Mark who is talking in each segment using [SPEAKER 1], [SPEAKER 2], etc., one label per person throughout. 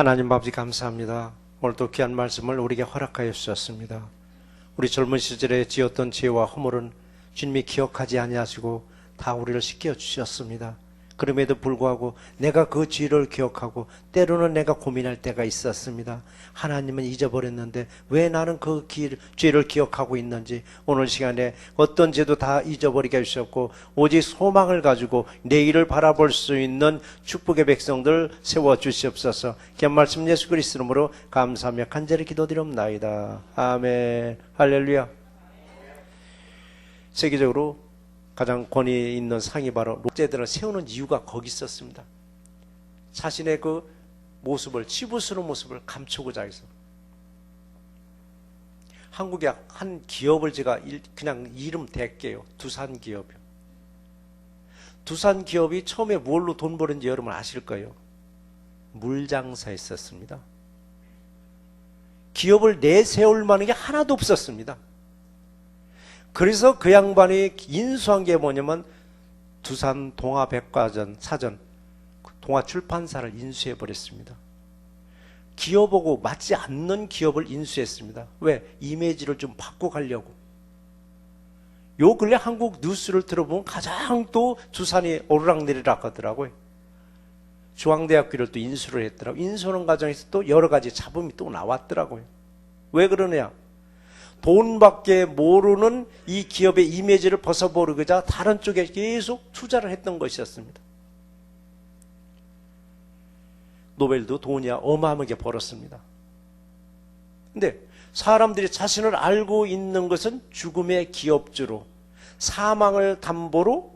[SPEAKER 1] 하나님 아버지 감사합니다. 오늘도 귀한 말씀을 우리에게 허락하여 주셨습니다. 우리 젊은 시절에 지었던 죄와 허물은 주님이 기억하지 아니하시고 다 우리를 씻겨 주셨습니다. 그럼에도 불구하고 내가 그 죄를 기억하고 때로는 내가 고민할 때가 있었습니다. 하나님은 잊어버렸는데 왜 나는 그 죄를 기억하고 있는지 오늘 시간에 어떤 죄도 다 잊어버리게 해주셨고 오직 소망을 가지고 내일을 바라볼 수 있는 축복의 백성들 세워주시옵소서. 귀한 말씀 예수 그리스도 이름으로 감사하며 간절히 기도드립니다. 아멘. 할렐루야. 세계적으로 가장 권위 있는 상이 바로 록제들을 세우는 이유가 거기 있었습니다. 자신의 그 모습을, 치부스러운 모습을 감추고자 해서. 한국의 한 기업을 제가 그냥 이름 댈게요. 두산기업이요. 두산기업이 처음에 뭘로 돈 버는지 여러분 아실 거예요. 물장사 했었습니다. 기업을 내세울 만한 게 하나도 없었습니다. 그래서 그 양반이 인수한 게 뭐냐면 두산 동아백과전 사전 동아출판사를 인수해버렸습니다. 기업하고 맞지 않는 기업을 인수했습니다. 왜? 이미지를 좀 바꿔가려고. 요 근래 한국 뉴스를 들어보면 가장 또 두산이 오르락내리락 하더라고요. 중앙대학교를 또 인수를 했더라고요. 인수하는 과정에서 또 여러 가지 잡음이 또 나왔더라고요. 왜 그러냐? 돈밖에 모르는 이 기업의 이미지를 벗어버리고자 다른 쪽에 계속 투자를 했던 것이었습니다. 노벨도 돈이 어마어마하게 벌었습니다. 근데 사람들이 자신을 알고 있는 것은 죽음의 기업주로, 사망을 담보로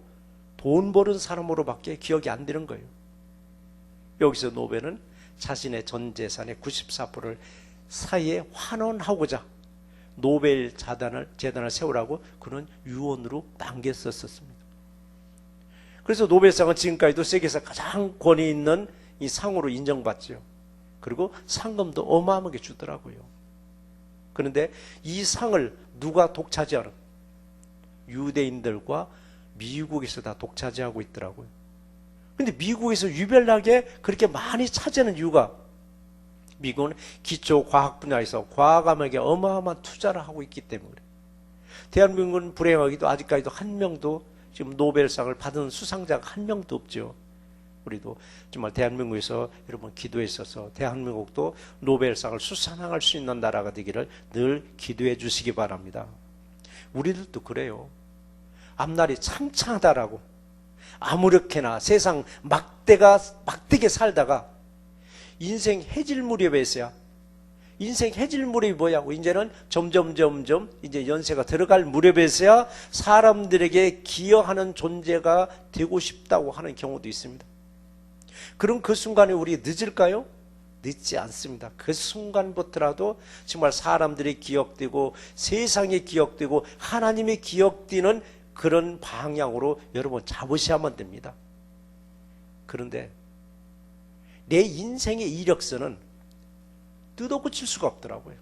[SPEAKER 1] 돈 버는 사람으로밖에 기억이 안 되는 거예요. 여기서 노벨은 자신의 전 재산의 94%를 사회에 환원하고자 노벨 재단을 세우라고 그는 유언으로 남겼었습니다. 그래서 노벨상은 지금까지도 세계에서 가장 권위 있는 이 상으로 인정받죠. 그리고 상금도 어마어마하게 주더라고요. 그런데 이 상을 누가 독차지하는? 유대인들과 미국에서 다 독차지하고 있더라고요. 그런데 미국에서 유별나게 그렇게 많이 차지하는 이유가 미국은 기초과학 분야에서 과학암에게 어마어마한 투자를 하고 있기 때문에 대한민국은 불행하기도 아직까지도 한 명도 지금 노벨상을 받은 수상자가 한 명도 없죠. 우리도 정말 대한민국에서 여러분 기도에 있어서 대한민국도 노벨상을 수상할 수 있는 나라가 되기를 늘 기도해 주시기 바랍니다. 우리들도 그래요. 앞날이 창창하다라고 아무렇게나 세상 막대게 살다가 인생 해질 무렵에서야 인생 해질 무렵이 뭐냐고 이제는 점점 이제 연세가 들어갈 무렵에서야 사람들에게 기여하는 존재가 되고 싶다고 하는 경우도 있습니다. 그럼 그 순간에 우리 늦을까요? 늦지 않습니다. 그 순간부터라도 정말 사람들이 기억되고 세상이 기억되고 하나님이 기억되는 그런 방향으로 여러분 잡으셔야만 됩니다. 그런데 내 인생의 이력서는 뜯어고칠 수가 없더라고요.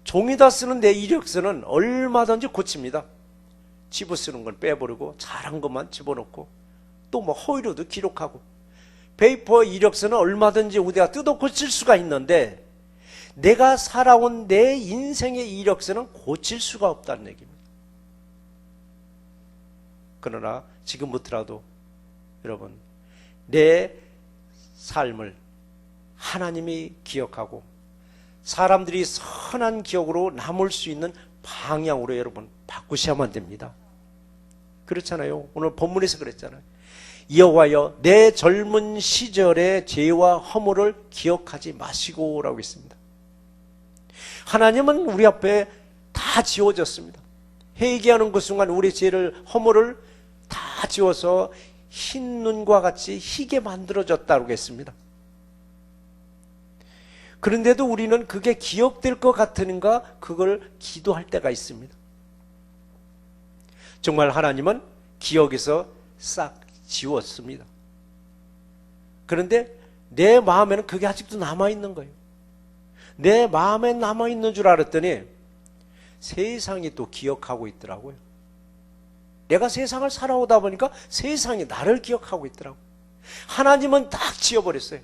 [SPEAKER 1] 종이다 쓰는 내 이력서는 얼마든지 고칩니다. 집어 쓰는 건 빼버리고 잘한 것만 집어넣고 또 뭐 허위로도 기록하고 페이퍼 이력서는 얼마든지 우리가 뜯어고칠 수가 있는데 내가 살아온 내 인생의 이력서는 고칠 수가 없다는 얘기입니다. 그러나 지금부터라도 여러분 내 삶을 하나님이 기억하고 사람들이 선한 기억으로 남을 수 있는 방향으로 여러분 바꾸셔야만 됩니다. 그렇잖아요. 오늘 본문에서 그랬잖아요. 여호와여 내 젊은 시절의 죄와 허물을 기억하지 마시고 라고 했습니다. 하나님은 우리 앞에 다 지워졌습니다. 회개하는 그 순간 우리 죄를 허물을 다 지워서 흰 눈과 같이 희게 만들어졌다고 했습니다. 그런데도 우리는 그게 기억될 것 같으는가 그걸 기도할 때가 있습니다. 정말 하나님은 기억에서 싹 지웠습니다. 그런데 내 마음에는 그게 아직도 남아있는 거예요. 내 마음에 남아있는 줄 알았더니 세상이 또 기억하고 있더라고요. 내가 세상을 살아오다 보니까 세상이 나를 기억하고 있더라고요. 하나님은 딱 지워버렸어요.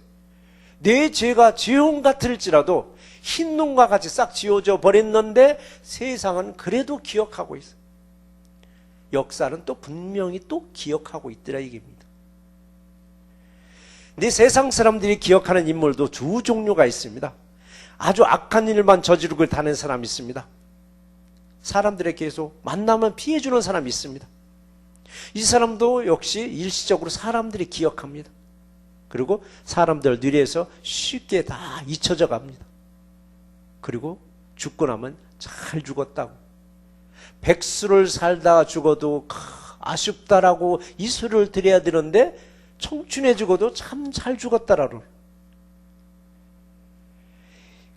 [SPEAKER 1] 내 죄가 죄홍 같을지라도 흰 눈과 같이 싹 지워져 버렸는데 세상은 그래도 기억하고 있어요. 역사는 또 분명히 또 기억하고 있더라 이깁니다. 근데 세상 사람들이 기억하는 인물도 두 종류가 있습니다. 아주 악한 일만 저지르고 다니는 사람이 있습니다. 사람들에게 계속 만나면 피해주는 사람이 있습니다. 이 사람도 역시 일시적으로 사람들이 기억합니다. 그리고 사람들 뇌리에서 쉽게 다 잊혀져 갑니다. 그리고 죽고 나면 잘 죽었다고, 백수를 살다가 죽어도 아쉽다라고 이 소리를 드려야 되는데 청춘에 죽어도 참 잘 죽었다라고.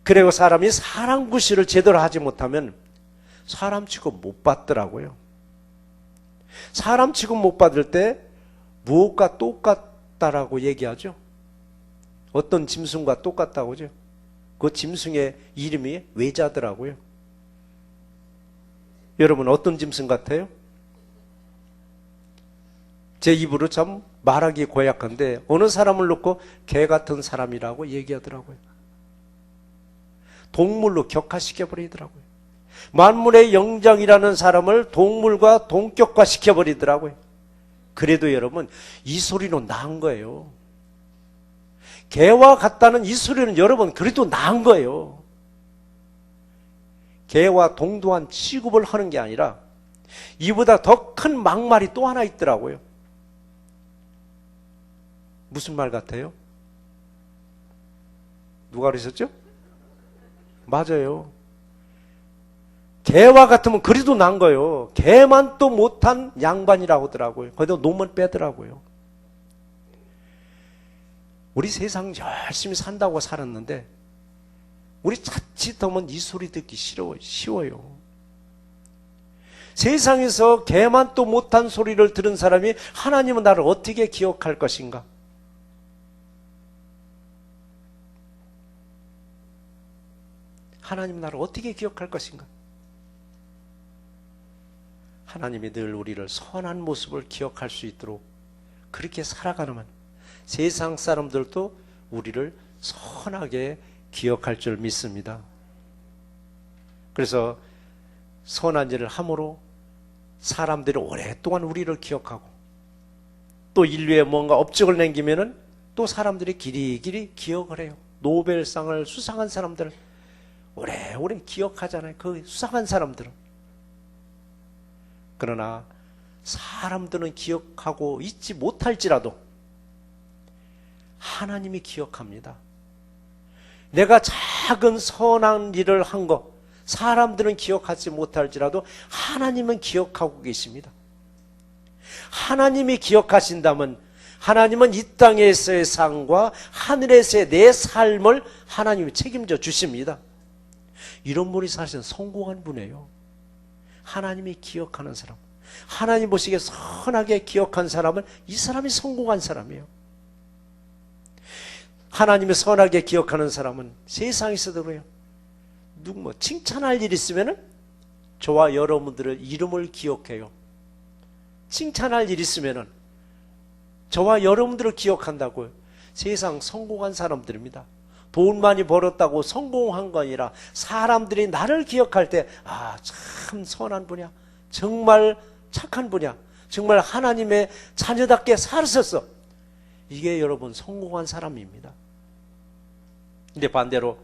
[SPEAKER 1] 그리고 사람이 사람 구실을 제대로 하지 못하면 사람 취급 못 받더라고요. 사람 취급 못 받을 때 무엇과 똑같다라고 얘기하죠? 어떤 짐승과 똑같다고 하죠? 그 짐승의 이름이 외자더라고요. 여러분 어떤 짐승 같아요? 제 입으로 참 말하기 고약한데 어느 사람을 놓고 개 같은 사람이라고 얘기하더라고요. 동물로 격화시켜버리더라고요. 만물의 영장이라는 사람을 동물과 동격화시켜버리더라고요. 그래도 여러분 이 소리는 나은 거예요. 개와 같다는 이 소리는 여러분 그래도 나은 거예요. 개와 동등한 취급을 하는 게 아니라 이보다 더 큰 막말이 또 하나 있더라고요. 무슨 말 같아요? 누가 그러셨죠? 맞아요. 개와 같으면 그래도 난 거예요. 개만 또 못한 양반이라고 하더라고요. 거기다 놈을 빼더라고요. 우리 세상 열심히 산다고 살았는데 우리 자칫하면 이 소리 듣기 쉬워요. 세상에서 개만 또 못한 소리를 들은 사람이 하나님은 나를 어떻게 기억할 것인가? 하나님은 나를 어떻게 기억할 것인가? 하나님이 늘 우리를 선한 모습을 기억할 수 있도록 그렇게 살아가는 세상 사람들도 우리를 선하게 기억할 줄 믿습니다. 그래서 선한 일을 함으로 사람들이 오랫동안 우리를 기억하고 또 인류에 뭔가 업적을 남기면은 또 사람들이 길이길이 기억을 해요. 노벨상을 수상한 사람들은 오래오래 기억하잖아요. 그 수상한 사람들은. 그러나 사람들은 기억하고 잊지 못할지라도 하나님이 기억합니다. 내가 작은 선한 일을 한 것 사람들은 기억하지 못할지라도 하나님은 기억하고 계십니다. 하나님이 기억하신다면 하나님은 이 땅에서의 삶과 하늘에서의 내 삶을 하나님이 책임져 주십니다. 이런 분이 사실은 성공한 분이에요. 하나님이 기억하는 사람, 하나님 보시기에 선하게 기억한 사람은 이 사람이 성공한 사람이에요. 하나님이 선하게 기억하는 사람은 세상에서도 그래요. 누구 칭찬할 일 있으면은 저와 여러분들의 이름을 기억해요. 칭찬할 일 있으면은 저와 여러분들을 기억한다고요. 세상 성공한 사람들입니다. 돈 많이 벌었다고 성공한 거 아니라 사람들이 나를 기억할 때 아, 참 선한 분이야. 정말 착한 분이야. 정말 하나님의 자녀답게 살았었어. 이게 여러분 성공한 사람입니다. 근데 반대로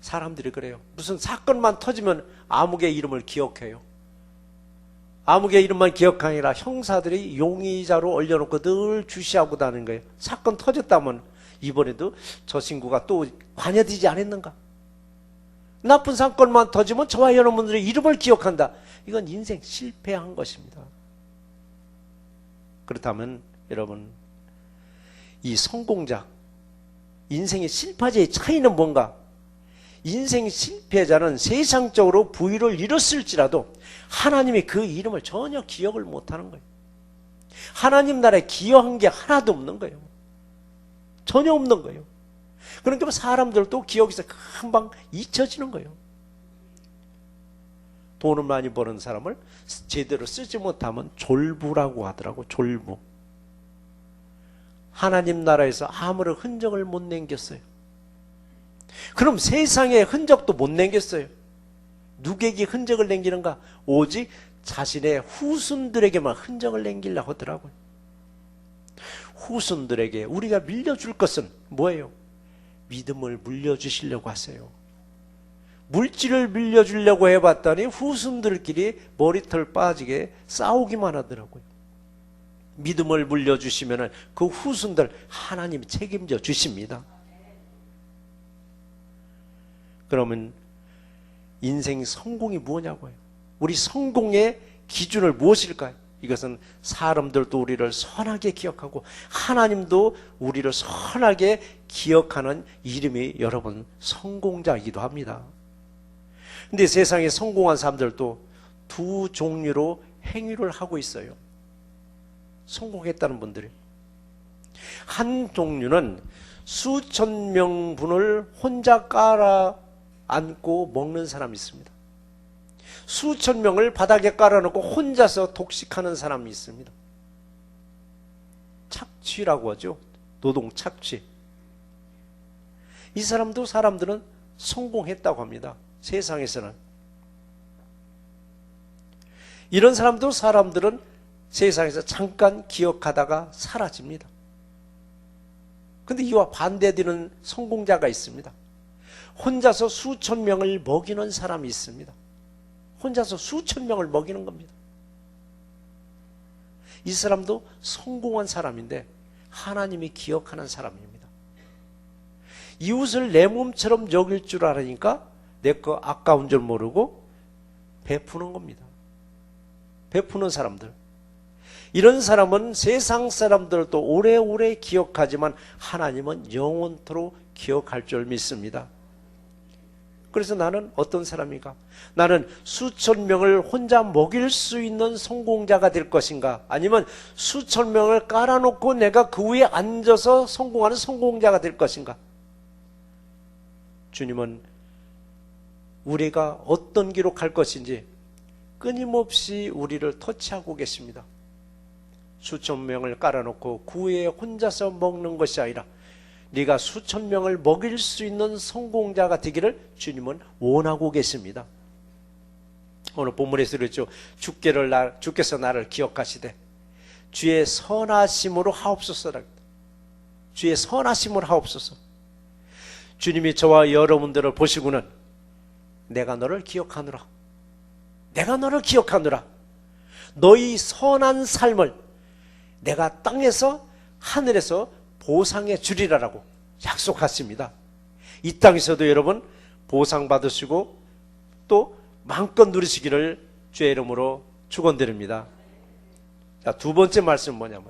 [SPEAKER 1] 사람들이 그래요. 무슨 사건만 터지면 아무개 이름을 기억해요. 아무개 이름만 기억하는 아니라 형사들이 용의자로 올려놓고 늘 주시하고 다니는 거예요. 사건 터졌다면 이번에도 저 친구가 또 관여되지 않았는가? 나쁜 사건만 터지면 저와 여러분들의 이름을 기억한다. 이건 인생 실패한 것입니다. 그렇다면 여러분, 이 성공자, 인생의 실패자의 차이는 뭔가? 인생 실패자는 세상적으로 부유를 이뤘을지라도 하나님이 그 이름을 전혀 기억을 못하는 거예요. 하나님 나라에 기여한 게 하나도 없는 거예요. 전혀 없는 거예요. 그러니까 사람들도 기억에서 금방 잊혀지는 거예요. 돈을 많이 버는 사람을 제대로 쓰지 못하면 졸부라고 하더라고. 졸부. 하나님 나라에서 아무런 흔적을 못 남겼어요. 그럼 세상에 흔적도 못 남겼어요. 누구에게 흔적을 남기는가? 오직 자신의 후손들에게만 흔적을 남기려고 하더라고요. 후손들에게 우리가 밀려줄 것은 뭐예요? 믿음을 물려주시려고 하세요. 물질을 밀려주려고 해봤더니 후손들끼리 머리털 빠지게 싸우기만 하더라고요. 믿음을 물려주시면 그 후손들 하나님이 책임져 주십니다. 그러면 인생 성공이 뭐냐고요? 우리 성공의 기준을 무엇일까요? 이것은 사람들도 우리를 선하게 기억하고 하나님도 우리를 선하게 기억하는 이름이 여러분 성공자이기도 합니다. 근데 세상에 성공한 사람들도 두 종류로 행위를 하고 있어요. 성공했다는 분들이. 한 종류는 수천 명분을 혼자 깔아 안고 먹는 사람이 있습니다. 수천 명을 바닥에 깔아놓고 혼자서 독식하는 사람이 있습니다. 착취라고 하죠. 노동 착취. 이 사람들은 성공했다고 합니다. 세상에서는. 이런 사람들은 세상에서 잠깐 기억하다가 사라집니다. 근데 이와 반대되는 성공자가 있습니다. 혼자서 수천 명을 먹이는 사람이 있습니다. 혼자서 수천 명을 먹이는 겁니다. 이 사람도 성공한 사람인데 하나님이 기억하는 사람입니다. 이웃을 내 몸처럼 여길 줄 알으니까 내 거 아까운 줄 모르고 베푸는 겁니다. 베푸는 사람들. 이런 사람은 세상 사람들도 오래오래 기억하지만 하나님은 영원토록 기억할 줄 믿습니다. 그래서 나는 어떤 사람인가? 나는 수천 명을 혼자 먹일 수 있는 성공자가 될 것인가? 아니면 수천 명을 깔아놓고 내가 그 위에 앉아서 성공하는 성공자가 될 것인가? 주님은 우리가 어떤 길로 갈 것인지 끊임없이 우리를 터치하고 계십니다. 수천 명을 깔아놓고 그 위에 혼자서 먹는 것이 아니라 네가 수천 명을 먹일 수 있는 성공자가 되기를 주님은 원하고 계십니다. 오늘 본문에서 그랬죠. 주께서 나를 기억하시되 주의 선하심으로 하옵소서라. 주의 선하심으로 하옵소서. 주님이 저와 여러분들을 보시고는 내가 너를 기억하노라. 내가 너를 기억하노라. 너희 선한 삶을 내가 땅에서 하늘에서 보상해 주리라라고 약속하십니다. 이 땅에서도 여러분 보상받으시고 또 마음껏 누리시기를 주의 이름으로 축원드립니다. 자, 두 번째 말씀은 뭐냐면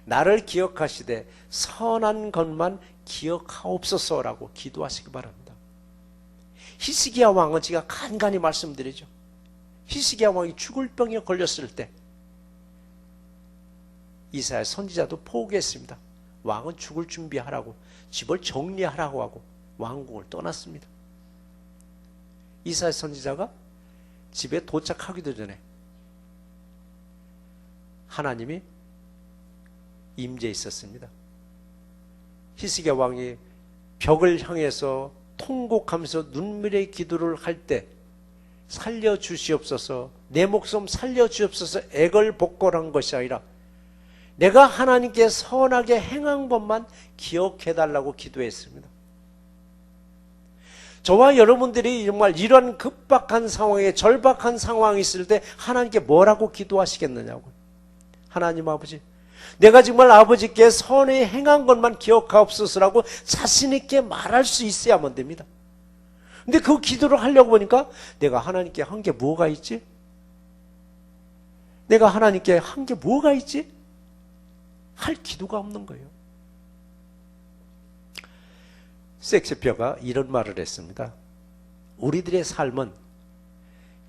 [SPEAKER 1] 나를 기억하시되 선한 것만 기억하옵소서라고 기도하시기 바랍니다. 히스기야 왕은 제가 간간히 말씀드리죠. 히스기야 왕이 죽을 병에 걸렸을 때 이사야 선지자도 포기했습니다. 왕은 죽을 준비하라고 집을 정리하라고 하고 왕궁을 떠났습니다. 이사야 선지자가 집에 도착하기도 전에 하나님이 임재해 있었습니다. 히스기야 왕이 벽을 향해서 통곡하면서 눈물의 기도를 할 때 살려주시옵소서, 내 목숨 살려주옵소서 애걸복걸한 것이 아니라 내가 하나님께 선하게 행한 것만 기억해달라고 기도했습니다. 저와 여러분들이 정말 이런 급박한 상황에 절박한 상황이 있을 때 하나님께 뭐라고 기도하시겠느냐고. 하나님 아버지, 내가 정말 아버지께 선에 행한 것만 기억하옵소서라고 자신 있게 말할 수 있어야만 됩니다. 근데 그 기도를 하려고 보니까 내가 하나님께 한 게 뭐가 있지? 내가 하나님께 한 게 뭐가 있지? 할 기도가 없는 거예요. 섹스피어가 이런 말을 했습니다. 우리들의 삶은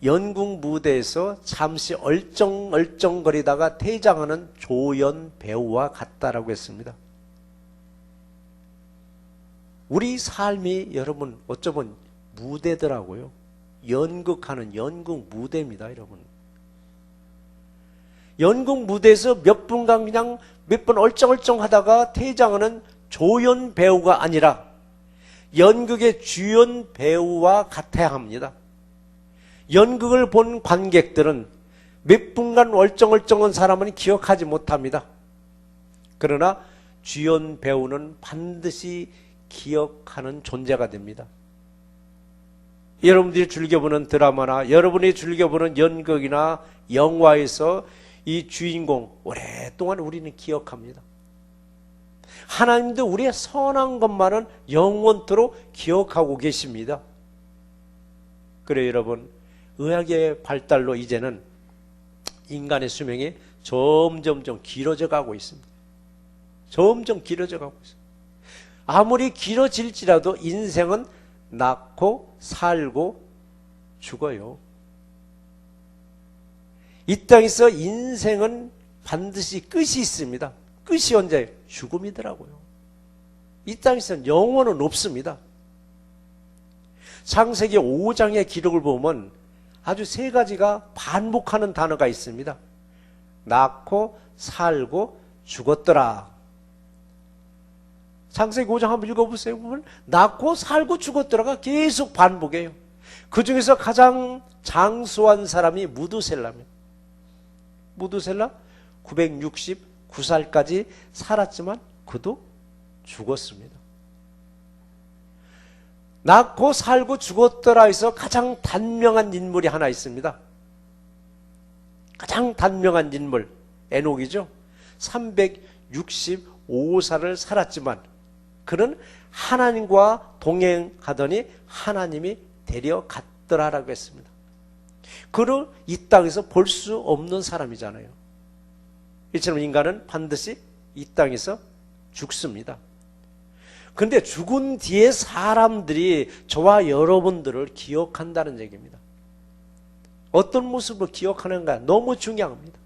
[SPEAKER 1] 연극 무대에서 잠시 얼쩡얼쩡거리다가 퇴장하는 조연 배우와 같다라고 했습니다. 우리 삶이 여러분 어쩌면 무대더라고요. 연극하는 연극 무대입니다, 여러분. 연극 무대에서 몇 분간 그냥 몇 번 얼쩡얼쩡 하다가 퇴장하는 조연 배우가 아니라 연극의 주연 배우와 같아야 합니다. 연극을 본 관객들은 몇 분간 얼쩡얼쩡한 사람은 기억하지 못합니다. 그러나 주연 배우는 반드시 기억하는 존재가 됩니다. 여러분들이 즐겨보는 드라마나 여러분이 즐겨보는 연극이나 영화에서 이 주인공 오랫동안 우리는 기억합니다. 하나님도 우리의 선한 것만은 영원토록 기억하고 계십니다. 그래요, 여러분. 의학의 발달로 이제는 인간의 수명이 점점 길어져 가고 있습니다. 점점 길어져 가고 있습니다. 아무리 길어질지라도 인생은 낳고 살고 죽어요. 이 땅에서 인생은 반드시 끝이 있습니다. 끝이 언제예요? 죽음이더라고요. 이 땅에서는 영원은 없습니다. 창세기 5장의 기록을 보면 아주 세 가지가 반복하는 단어가 있습니다. 낳고 살고 죽었더라. 창세기 5장 한번 읽어보세요. 보면 낳고 살고 죽었더라가 계속 반복해요. 그 중에서 가장 장수한 사람이 무두셀라입니다. 무두셀라 969살까지 살았지만 그도 죽었습니다. 낳고 살고 죽었더라 해서 가장 단명한 인물이 하나 있습니다. 가장 단명한 인물 에녹이죠. 365살을 살았지만 그는 하나님과 동행하더니 하나님이 데려갔더라라고 했습니다. 그를 이 땅에서 볼 수 없는 사람이잖아요. 이처럼 인간은 반드시 이 땅에서 죽습니다. 그런데 죽은 뒤에 사람들이 저와 여러분들을 기억한다는 얘기입니다. 어떤 모습으로 기억하는가 너무 중요합니다.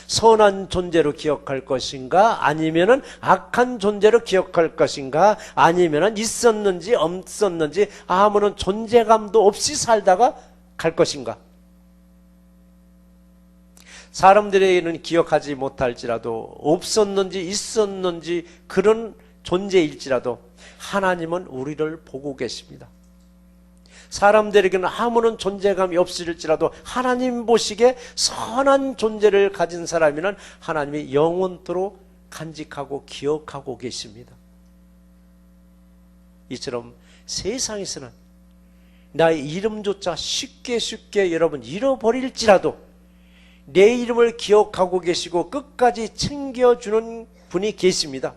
[SPEAKER 1] 선한 존재로 기억할 것인가 아니면은 악한 존재로 기억할 것인가 아니면은 있었는지 없었는지 아무런 존재감도 없이 살다가 갈 것인가. 사람들에게는 기억하지 못할지라도 없었는지 있었는지 그런 존재일지라도 하나님은 우리를 보고 계십니다. 사람들에게는 아무런 존재감이 없을지라도 하나님 보시기에 선한 존재를 가진 사람이면 하나님이 영원토록 간직하고 기억하고 계십니다. 이처럼 세상에서는 나의 이름조차 쉽게 여러분 잃어버릴지라도 내 이름을 기억하고 계시고 끝까지 챙겨주는 분이 계십니다.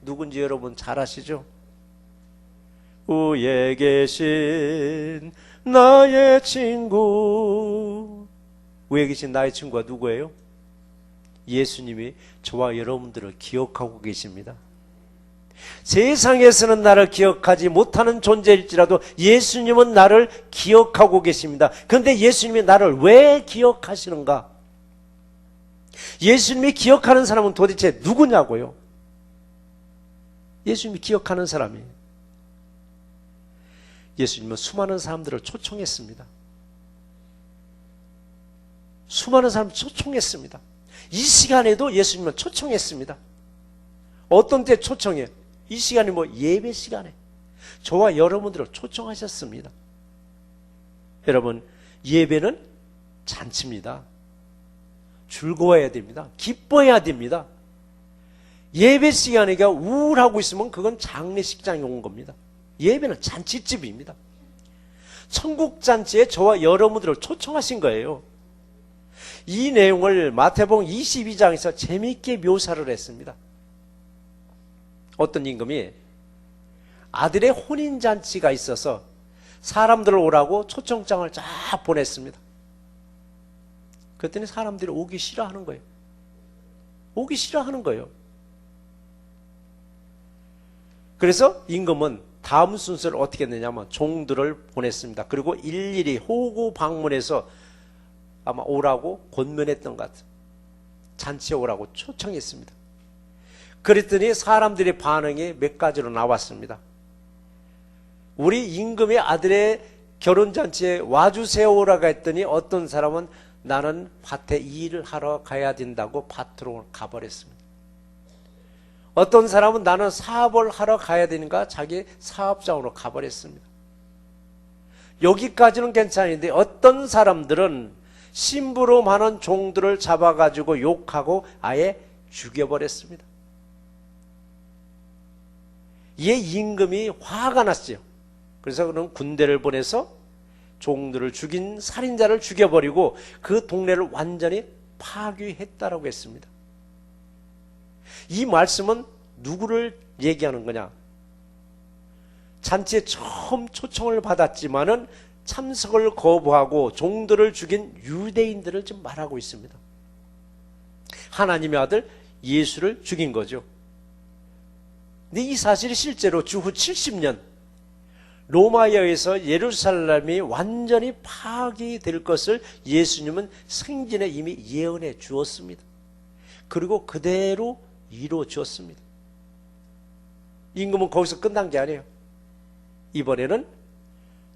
[SPEAKER 1] 누군지 여러분 잘 아시죠? 위에 계신 나의 친구. 위에 계신 나의 친구가 누구예요? 예수님이 저와 여러분들을 기억하고 계십니다. 세상에서는 나를 기억하지 못하는 존재일지라도 예수님은 나를 기억하고 계십니다. 그런데 예수님이 나를 왜 기억하시는가? 예수님이 기억하는 사람은 도대체 누구냐고요? 예수님이 기억하는 사람이 예수님은 수많은 사람들을 초청했습니다. 수많은 사람을 초청했습니다. 이 시간에도 예수님은 초청했습니다. 어떤 때 초청해요? 이 시간이 예배 시간에 저와 여러분들을 초청하셨습니다. 여러분, 예배는 잔치입니다. 즐거워야 됩니다. 기뻐해야 됩니다. 예배 시간에 우울하고 있으면 그건 장례식장에 온 겁니다. 예배는 잔치집입니다. 천국 잔치에 저와 여러분들을 초청하신 거예요. 이 내용을 마태복음 22장에서 재미있게 묘사를 했습니다. 어떤 임금이 아들의 혼인잔치가 있어서 사람들을 오라고 초청장을 쫙 보냈습니다. 그랬더니 사람들이 오기 싫어하는 거예요. 오기 싫어하는 거예요. 그래서 임금은 다음 순서를 어떻게 했느냐면 종들을 보냈습니다. 그리고 일일이 호구 방문해서 아마 오라고 권면했던 것 같아요. 잔치에 오라고 초청했습니다. 그랬더니 사람들의 반응이 몇 가지로 나왔습니다. 우리 임금의 아들의 결혼잔치에 와주세요라고 했더니 어떤 사람은 나는 밭에 일을 하러 가야 된다고 밭으로 가버렸습니다. 어떤 사람은 나는 사업을 하러 가야 되니까 자기 사업장으로 가버렸습니다. 여기까지는 괜찮은데 어떤 사람들은 심부름하는 종들을 잡아가지고 욕하고 아예 죽여버렸습니다. 이에 임금이 화가 났어요. 그래서 그는 군대를 보내서 종들을 죽인 살인자를 죽여버리고 그 동네를 완전히 파괴했다라고 했습니다. 이 말씀은 누구를 얘기하는 거냐? 잔치에 처음 초청을 받았지만은 참석을 거부하고 종들을 죽인 유대인들을 지금 말하고 있습니다. 하나님의 아들 예수를 죽인 거죠. 근데 이 사실이 실제로 주후 70년 로마에 의해서 예루살렘이 완전히 파괴될 것을 예수님은 생전에 이미 예언해 주었습니다. 그리고 그대로 이루어 주었습니다. 임금은 거기서 끝난 게 아니에요. 이번에는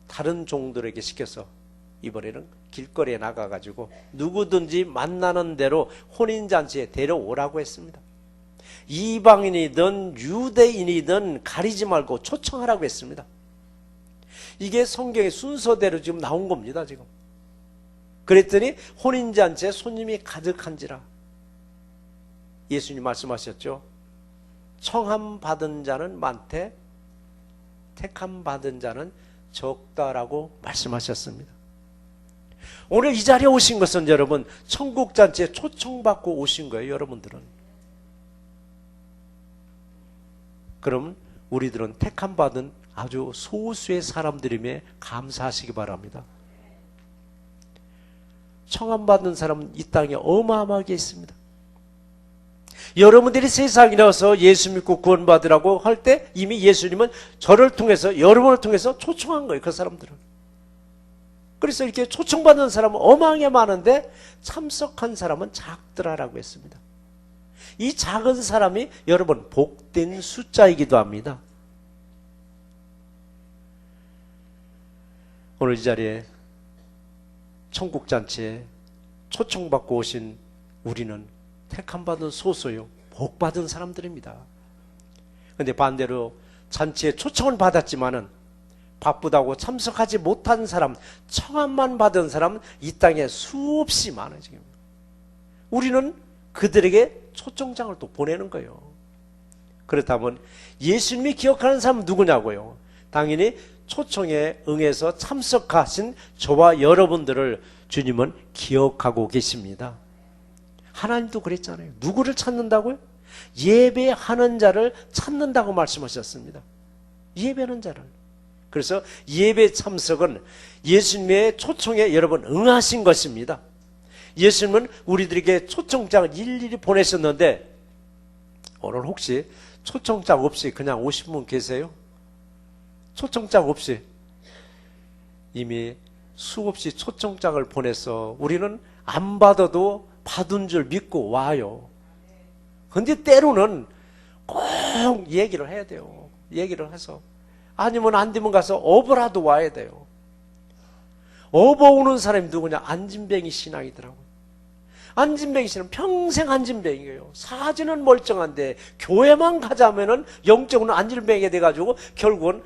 [SPEAKER 1] 다른 종들에게 시켜서 이번에는 길거리에 나가가지고 누구든지 만나는 대로 혼인잔치에 데려오라고 했습니다. 이방인이든 유대인이든 가리지 말고 초청하라고 했습니다. 이게 성경의 순서대로 지금 나온 겁니다. 지금 그랬더니 혼인잔치에 손님이 가득한지라 예수님 말씀하셨죠. 청함 받은 자는 많되 택함 받은 자는 적다라고 말씀하셨습니다. 오늘 이 자리에 오신 것은 여러분 천국잔치에 초청받고 오신 거예요. 여러분들은. 그럼 우리들은 택함 받은 아주 소수의 사람들임에 감사하시기 바랍니다. 청함 받은 사람은 이 땅에 어마어마하게 있습니다. 여러분들이 세상에 나와서 예수 믿고 구원받으라고 할 때 이미 예수님은 저를 통해서 여러분을 통해서 초청한 거예요. 그 사람들은. 그래서 이렇게 초청받는 사람은 어마어마하게 많은데 참석한 사람은 작더라라고 했습니다. 이 작은 사람이 여러분 복된 숫자이기도 합니다. 오늘 이 자리에 천국잔치에 초청받고 오신 우리는 택함받은 소수요 복받은 사람들입니다. 그런데 반대로 잔치에 초청은 받았지만은 바쁘다고 참석하지 못한 사람, 청함만 받은 사람은 이 땅에 수없이 많아요. 지금 우리는 그들에게 초청장을 또 보내는 거예요. 그렇다면 예수님이 기억하는 사람은 누구냐고요? 당연히 초청에 응해서 참석하신 저와 여러분들을 주님은 기억하고 계십니다. 하나님도 그랬잖아요. 누구를 찾는다고요? 예배하는 자를 찾는다고 말씀하셨습니다. 예배하는 자를. 그래서 예배 참석은 예수님의 초청에 여러분 응하신 것입니다. 예수님은 우리들에게 초청장을 일일이 보내셨는데 오늘 혹시 초청장 없이 그냥 오신 분 계세요? 초청장 없이 이미 수없이 초청장을 보내서 우리는 안 받아도 받은 줄 믿고 와요. 근데 때로는 꼭 얘기를 해야 돼요. 얘기를 해서 아니면 안 되면 가서 업어라도 와야 돼요. 업어오는 사람이 누구냐? 안진뱅이 신앙이더라고요. 안진뱅이 신앙 평생 안진뱅이에요. 사진은 멀쩡한데 교회만 가자면은 영적으로는 안진뱅이가 돼가지고 결국은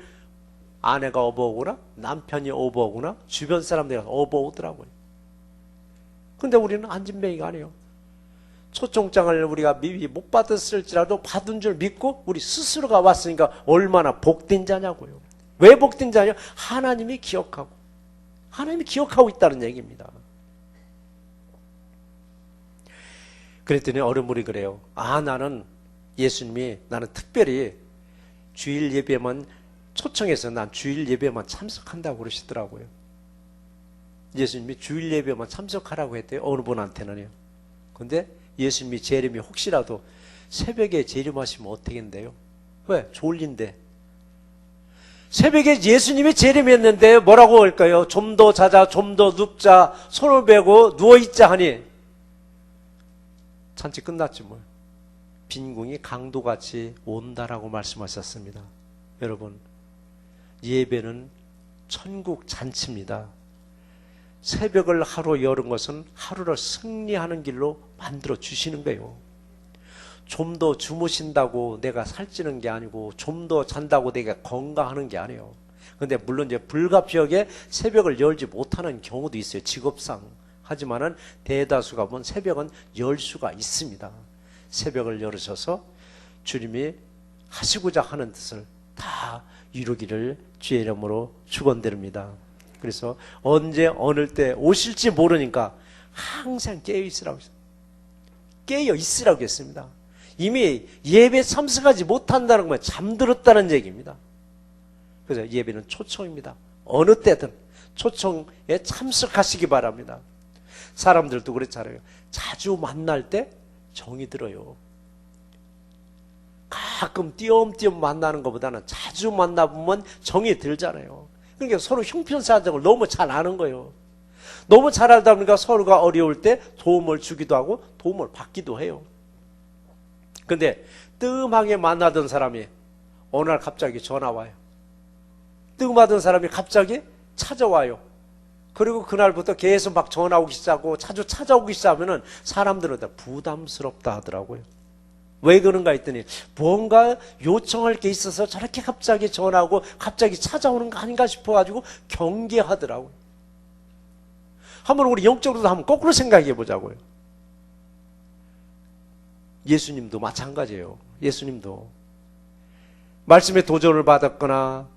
[SPEAKER 1] 아내가 업어오거나 남편이 업어오거나 주변 사람들이 업어오더라고요. 근데 우리는 안진뱅이가 아니에요. 초청장을 우리가 미리 못 받았을지라도 받은 줄 믿고 우리 스스로가 왔으니까 얼마나 복된 자냐고요. 왜 복된 자냐? 하나님이 기억하고 있다는 얘기입니다. 그랬더니 어른물이 그래요. 나는 예수님이 나는 특별히 주일 예배만 초청해서 난 주일 예배만 참석한다고 그러시더라고요. 예수님이 주일 예배만 참석하라고 했대요. 어느 분한테는요. 근데 예수님이 재림이 혹시라도 새벽에 재림하시면 어떻겠는데요? 왜? 졸린데. 새벽에 예수님이 재림했는데 뭐라고 할까요? 좀 더 자자, 좀 더 눕자, 손을 베고 누워있자 하니 잔치 끝났지 뭐. 빈궁이 강도같이 온다라고 말씀하셨습니다. 여러분, 예배는 천국 잔치입니다. 새벽을 하루 여는 것은 하루를 승리하는 길로 만들어 주시는 거예요. 좀 더 주무신다고 내가 살찌는 게 아니고 좀 더 잔다고 내가 건강하는 게 아니에요. 근데 물론 이제 불가피하게 새벽을 열지 못하는 경우도 있어요. 직업상. 하지만은 대다수가 보면 새벽은 열 수가 있습니다. 새벽을 열으셔서 주님이 하시고자 하는 뜻을 다 이루기를 주의 이름으로 축원드립니다. 그래서 언제 어느 때 오실지 모르니까 항상 깨어 있으라고 했습니다. 깨어 있으라고 했습니다. 이미 예배 참석하지 못한다는 건 잠들었다는 얘기입니다. 그래서 예배는 초청입니다. 어느 때든 초청에 참석하시기 바랍니다. 사람들도 그렇잖아요. 자주 만날 때 정이 들어요. 가끔 띄엄띄엄 만나는 것보다는 자주 만나보면 정이 들잖아요. 그러니까 서로 형편사정을 너무 잘 아는 거예요. 너무 잘 알다 보니까 서로가 어려울 때 도움을 주기도 하고 도움을 받기도 해요. 근데 뜸하게 만나던 사람이 어느 날 갑자기 전화 와요. 뜸하던 사람이 갑자기 찾아와요. 그리고 그날부터 계속 막 전화 오기 시작하고 자주 찾아오기 시작하면은 사람들은 다 부담스럽다 하더라고요. 왜 그런가 했더니 뭔가 요청할 게 있어서 저렇게 갑자기 전화하고 갑자기 찾아오는 거 아닌가 싶어가지고 경계하더라고요. 한번 우리 영적으로도 한번 거꾸로 생각해 보자고요. 예수님도 마찬가지예요. 예수님도 말씀의 도전을 받았거나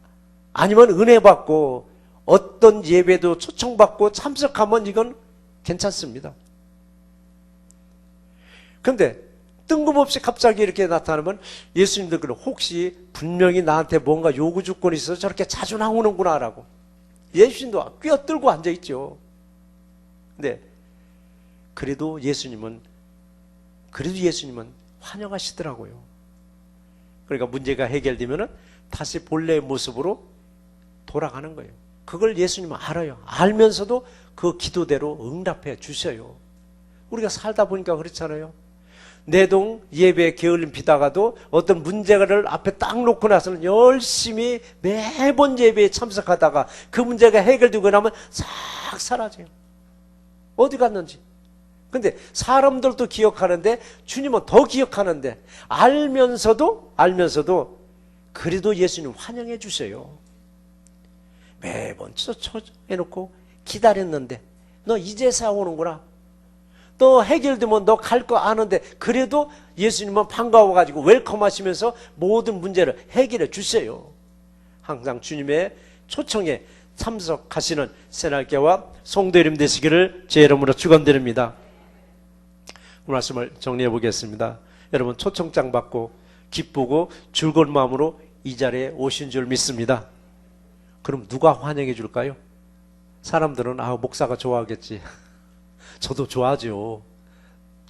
[SPEAKER 1] 아니면 은혜 받고 어떤 예배도 초청받고 참석하면 이건 괜찮습니다. 그런데 뜬금없이 갑자기 이렇게 나타나면 예수님도 그래 혹시 분명히 나한테 뭔가 요구 조건이 있어서 저렇게 자주 나오는구나 라고 예수님도 꿰어들고 앉아있죠. 근데 그래도 예수님은 환영하시더라고요. 그러니까 문제가 해결되면은 다시 본래의 모습으로 돌아가는 거예요. 그걸 예수님은 알아요. 알면서도 그 기도대로 응답해 주셔요. 우리가 살다 보니까 그렇잖아요. 내동 예배 게을림 피다가도 어떤 문제를 앞에 딱 놓고 나서는 열심히 매번 예배에 참석하다가 그 문제가 해결되고 나면 싹 사라져요. 어디 갔는지. 근데 사람들도 기억하는데 주님은 더 기억하는데 알면서도 그래도 예수님 환영해 주세요. 매번 초청해놓고 기다렸는데 너 이제서야 오는구나. 너 해결되면 너 갈 거 아는데 그래도 예수님은 반가워가지고 웰컴하시면서 모든 문제를 해결해 주세요. 항상 주님의 초청에 참석하시는 새날개와 성도님 되시기를 제 이름으로 축원드립니다. 그 말씀을 정리해 보겠습니다. 여러분 초청장 받고 기쁘고 즐거운 마음으로 이 자리에 오신 줄 믿습니다. 그럼 누가 환영해 줄까요? 사람들은 목사가 좋아하겠지. 저도 좋아하죠.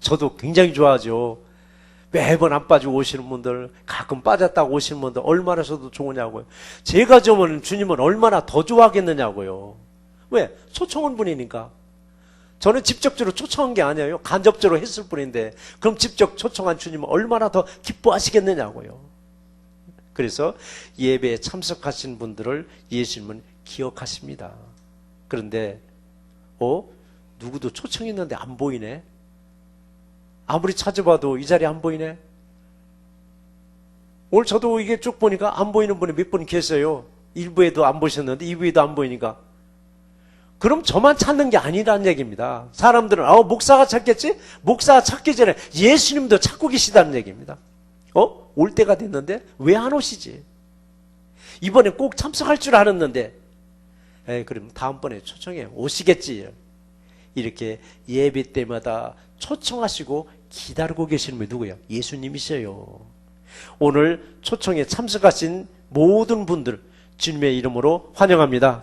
[SPEAKER 1] 저도 굉장히 좋아하죠. 매번 안 빠지고 오시는 분들, 가끔 빠졌다고 오시는 분들 얼마나 저도 좋으냐고요. 제가 좋으면 주님은 얼마나 더 좋아하겠느냐고요. 왜? 초청한 분이니까. 저는 직접적으로 초청한 게 아니에요. 간접적으로 했을 뿐인데 그럼 직접 초청한 주님은 얼마나 더 기뻐하시겠느냐고요. 그래서 예배에 참석하신 분들을 예수님은 기억하십니다. 그런데 누구도 초청했는데 안 보이네. 아무리 찾아봐도 이 자리에 안 보이네. 오늘 저도 이게 쭉 보니까 안 보이는 분이 몇 분 계세요. 1부에도 안 보셨는데 2부에도 안 보이니까. 그럼 저만 찾는 게 아니라는 얘기입니다. 사람들은 목사가 찾겠지? 목사가 찾기 전에 예수님도 찾고 계시다는 얘기입니다. 올 때가 됐는데 왜 안 오시지? 이번에 꼭 참석할 줄 알았는데 그럼 다음번에 초청해 오시겠지. 이렇게 예배 때마다 초청하시고 기다리고 계시는 분이 누구예요? 예수님이세요. 오늘 초청에 참석하신 모든 분들 주님의 이름으로 환영합니다.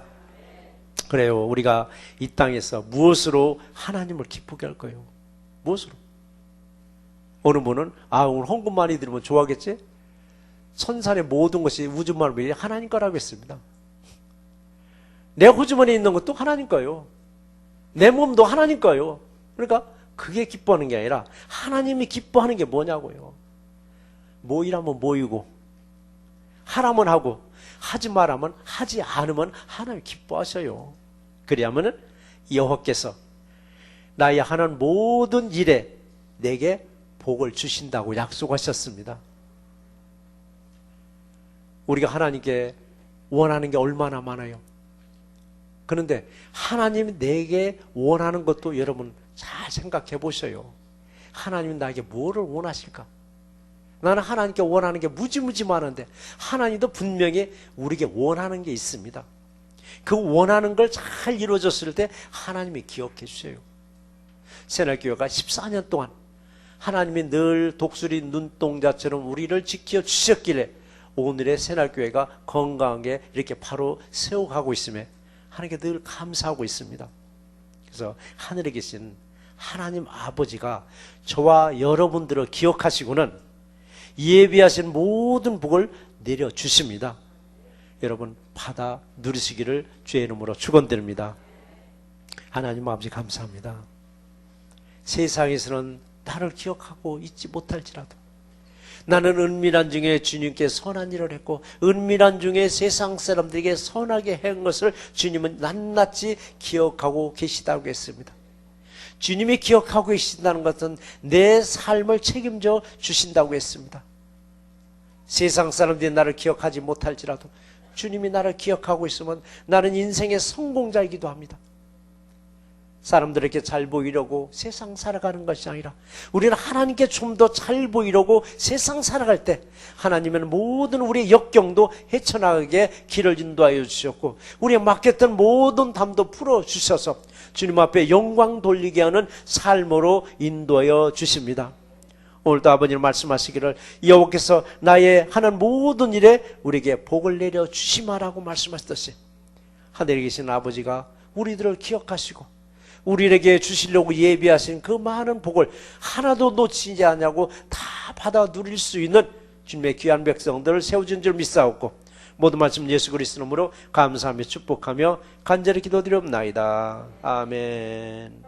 [SPEAKER 1] 그래요. 우리가 이 땅에서 무엇으로 하나님을 기쁘게 할 거예요? 무엇으로? 어느 분은 오늘 헌금 많이 드리면 좋아하겠지? 천산의 모든 것이 우주만을 하나님 거라고 했습니다. 내 호주머니에 있는 것도 하나님 거예요. 내 몸도 하나님 거예요. 그러니까 그게 기뻐하는 게 아니라 하나님이 기뻐하는 게 뭐냐고요. 모이라면 모이고 하라면 하고 하지 말라면 하지 않으면 하나님 기뻐하셔요. 그래야면 여호와께서 나의 하는 모든 일에 내게 복을 주신다고 약속하셨습니다. 우리가 하나님께 원하는 게 얼마나 많아요. 그런데 하나님이 내게 원하는 것도 여러분 잘 생각해 보셔요. 하나님이 나에게 뭐를 원하실까? 나는 하나님께 원하는 게 무지무지 많은데 하나님도 분명히 우리에게 원하는 게 있습니다. 그 원하는 걸 잘 이루어졌을 때 하나님이 기억해 주세요. 새날교회가 14년 동안 하나님이 늘 독수리 눈동자처럼 우리를 지켜 주셨길래 오늘의 새날교회가 건강하게 이렇게 바로 세워가고 있음에 하나님께 늘 감사하고 있습니다. 그래서 하늘에 계신 하나님 아버지가 저와 여러분들을 기억하시고는 예비하신 모든 복을 내려주십니다. 여러분 받아 누리시기를 주의 이름으로 축원드립니다. 하나님 아버지 감사합니다. 세상에서는 나를 기억하고 잊지 못할지라도 나는 은밀한 중에 주님께 선한 일을 했고 은밀한 중에 세상 사람들에게 선하게 한 것을 주님은 낱낱이 기억하고 계시다고 했습니다. 주님이 기억하고 계신다는 것은 내 삶을 책임져 주신다고 했습니다. 세상 사람들이 나를 기억하지 못할지라도 주님이 나를 기억하고 있으면 나는 인생의 성공자이기도 합니다. 사람들에게 잘 보이려고 세상 살아가는 것이 아니라 우리는 하나님께 좀 더 잘 보이려고 세상 살아갈 때 하나님은 모든 우리의 역경도 헤쳐나가게 길을 인도하여 주셨고 우리의 맡겼던 모든 담도 풀어주셔서 주님 앞에 영광 돌리게 하는 삶으로 인도하여 주십니다. 오늘도 아버님 말씀하시기를 여호와께서 나의 하는 모든 일에 우리에게 복을 내려 주시마라고 말씀하셨듯이 하늘에 계신 아버지가 우리들을 기억하시고 우리에게 주시려고 예비하신 그 많은 복을 하나도 놓치지 않냐고 다 받아 누릴 수 있는 주님의 귀한 백성들을 세워준 줄 믿사옵고 모든 말씀 예수 그리스도 이름으로 감사하며 축복하며 간절히 기도드리옵나이다. 아멘.